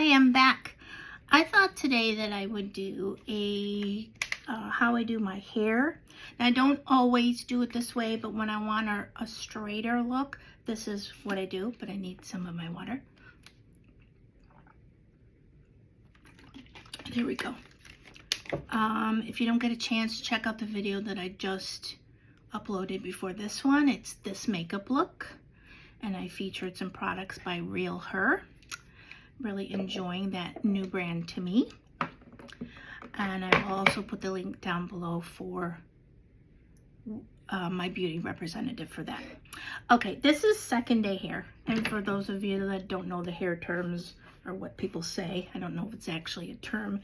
Hi, I'm back. I thought today that I would do a how I do my hair. Now, I don't always do it this way, but when I want a straighter look, this is what I do, but I need some of my water. There we go. If you don't get a chance, check out the video that I just uploaded before this one. It's this makeup look, and I featured some products by Real Her. Really enjoying that new brand to me. And I will also put the link down below for my beauty representative for that. Okay, this is second day hair. And for those of you that don't know the hair terms or what people say, I don't know if it's actually a term.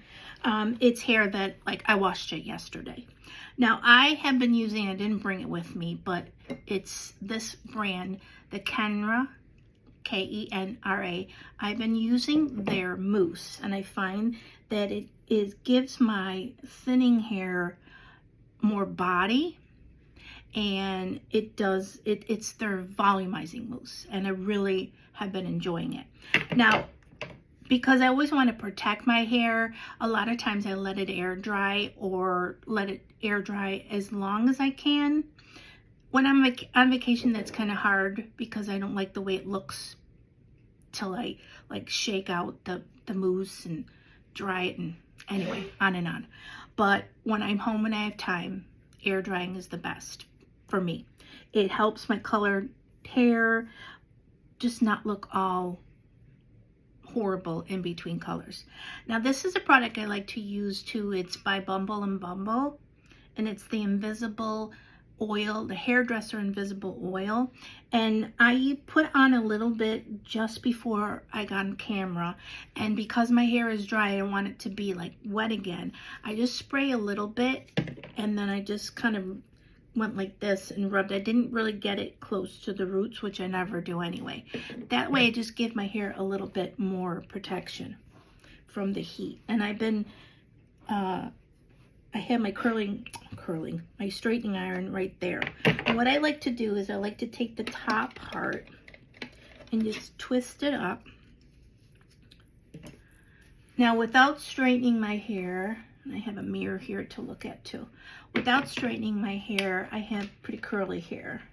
It's hair that, like, I washed it yesterday. Now, I have been using, I didn't bring it with me, but it's this brand, the Kenra, Kenra. I've been using their mousse, and I find that it gives my thinning hair more body, and it's their volumizing mousse, and I really have been enjoying it. Now, because I always want to protect my hair, a lot of times I let it air dry, or let it air dry as long as I can. When I'm on vacation, that's kind of hard because I don't like the way it looks till I like shake out the mousse and dry it, and anyway, on and on. But when I'm home and I have time, air drying is the best for me. It helps my colored hair just not look all horrible in between colors. Now, this is a product I like to use too. It's by Bumble and Bumble, and it's the Invisible Oil, the Hairdresser Invisible Oil, and I put on a little bit just before I got on camera, and because my hair is dry, I want it to be like wet again. I just spray a little bit, and then I just kind of went like this and rubbed. I didn't really get it close to the roots, which I never do anyway. That way I just give my hair a little bit more protection from the heat. And I've been I have my my straightening iron right there. And what I like to do is I like to take the top part and just twist it up. Now, without straightening my hair, and I have a mirror here to look at too. Without straightening my hair, I have pretty curly hair.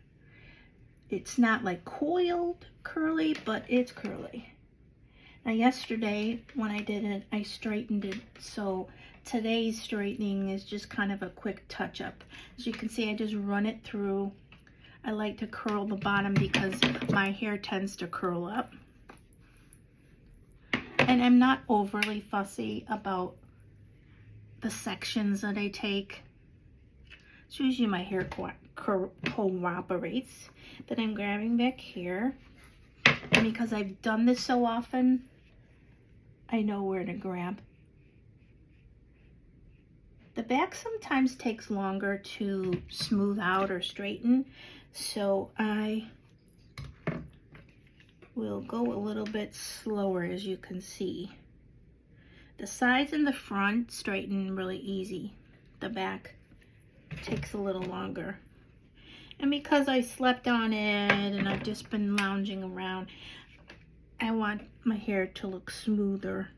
It's not like coiled curly, but it's curly. Now, yesterday when I did it, I straightened it, so today's straightening is just kind of a quick touch-up. As you can see, I just run it through. I like to curl the bottom because my hair tends to curl up. And I'm not overly fussy about the sections that I take. It's usually my hair cooperates. But I'm grabbing back here. And because I've done this so often, I know where to grab. The back sometimes takes longer to smooth out or straighten, so I will go a little bit slower, as you can see. The sides and the front straighten really easy. The back takes a little longer. And because I slept on it and I've just been lounging around, I want my hair to look smoother.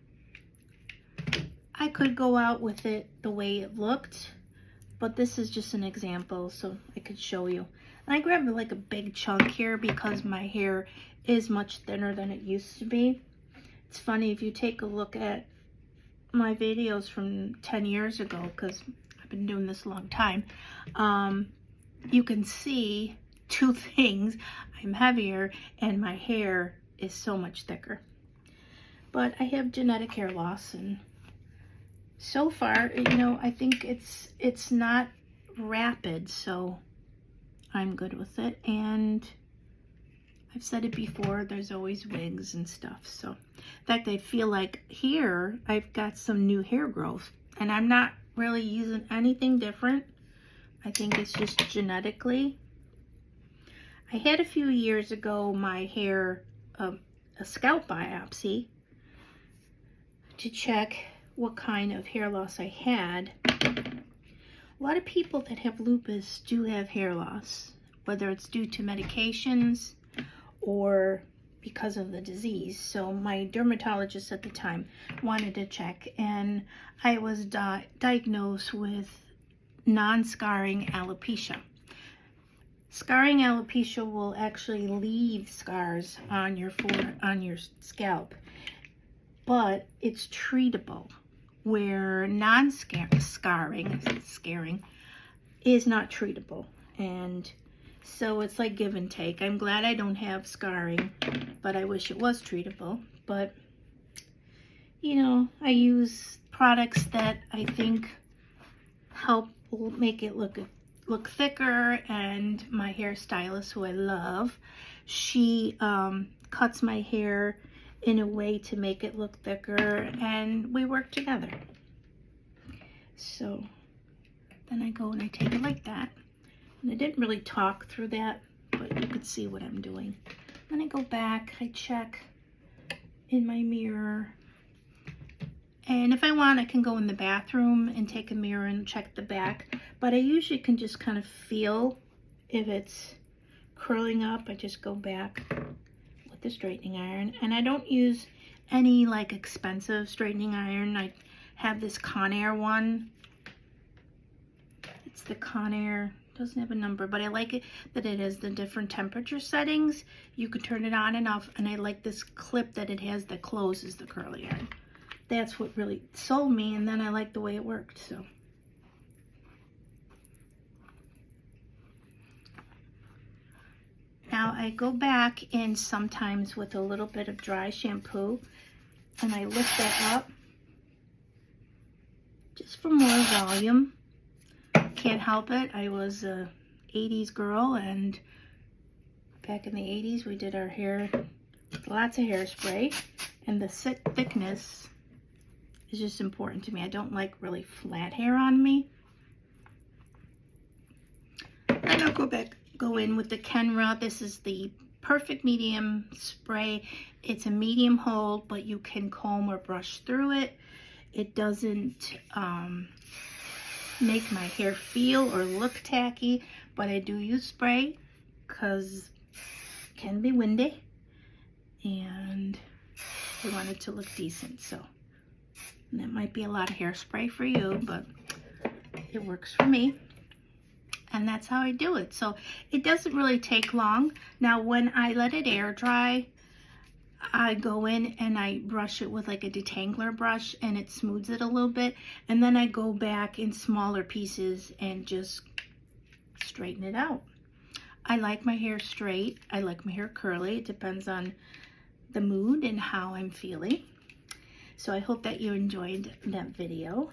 I could go out with it the way it looked, but this is just an example so I could show you. And I grabbed like a big chunk here because my hair is much thinner than it used to be. It's funny, if you take a look at my videos from 10 years ago, because I've been doing this a long time, you can see two things. I'm heavier and my hair is so much thicker. But I have genetic hair loss, and so far, you know, I think it's not rapid, so I'm good with it. And I've said it before, there's always wigs and stuff. So, in fact, I feel like here I've got some new hair growth, and I'm not really using anything different. I think it's just genetically. I had a few years ago my hair, a scalp biopsy to check what kind of hair loss I had. A lot of people that have lupus do have hair loss, whether it's due to medications or because of the disease. So my dermatologist at the time wanted to check, and I was diagnosed with non-scarring alopecia. Scarring alopecia will actually leave scars on your scalp, but it's treatable, where non-scarring is not treatable. And so it's like give and take. I'm glad I don't have scarring, but I wish it was treatable. But you know, I use products that I think help make it look thicker. And my hairstylist, who I love, she cuts my hair in a way to make it look thicker, and we work together. So then I go and I take it like that. And I didn't really talk through that, but you could see what I'm doing. Then I go back, I check in my mirror. And if I want, I can go in the bathroom and take a mirror and check the back. But I usually can just kind of feel if it's curling up. I just go back with the straightening iron. And I don't use any like expensive straightening iron. I have this Conair one. It's the Conair. Doesn't have a number, but I like it that it has the different temperature settings. You can turn it on and off, and I like this clip that it has that closes the curly iron. That's what really sold me, and then I like the way it worked. So now I go back in sometimes with a little bit of dry shampoo, and I lift that up just for more volume. Can't help it. I was a 80s girl, and back in the 80s we did our hair with lots of hairspray, and the thickness is just important to me. I don't like really flat hair on me. Then I'll go in with the Kenra. This is the Perfect Medium spray. It's a medium hold, but you can comb or brush through it. It doesn't make my hair feel or look tacky, but I do use spray because it can be windy and I want it to look decent. So that might be a lot of hairspray for you, but it works for me, and that's how I do it. So it doesn't really take long. Now when I let it air dry, I go in and I brush it with like a detangler brush, and it smooths it a little bit, and then I go back in smaller pieces and just straighten it out. I like my hair straight. I like my hair curly. It depends on the mood and how I'm feeling. So I hope that you enjoyed that video.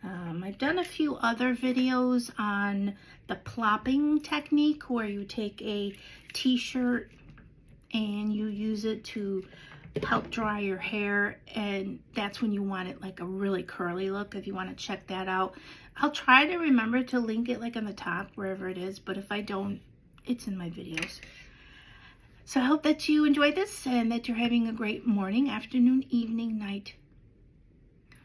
I've done a few other videos on the plopping technique, where you take a t-shirt and you use it to help dry your hair, and that's when you want it like a really curly look. If you want to check that out, I'll try to remember to link it like on the top wherever it is, but if I don't, it's in my videos. So I hope that you enjoyed this and that you're having a great morning, afternoon, evening, night,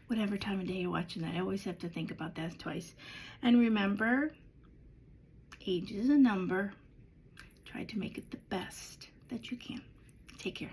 whatever time of day you're watching that. I always have to think about that twice. And remember, age is a number. Try to make it the best that you can. Take care.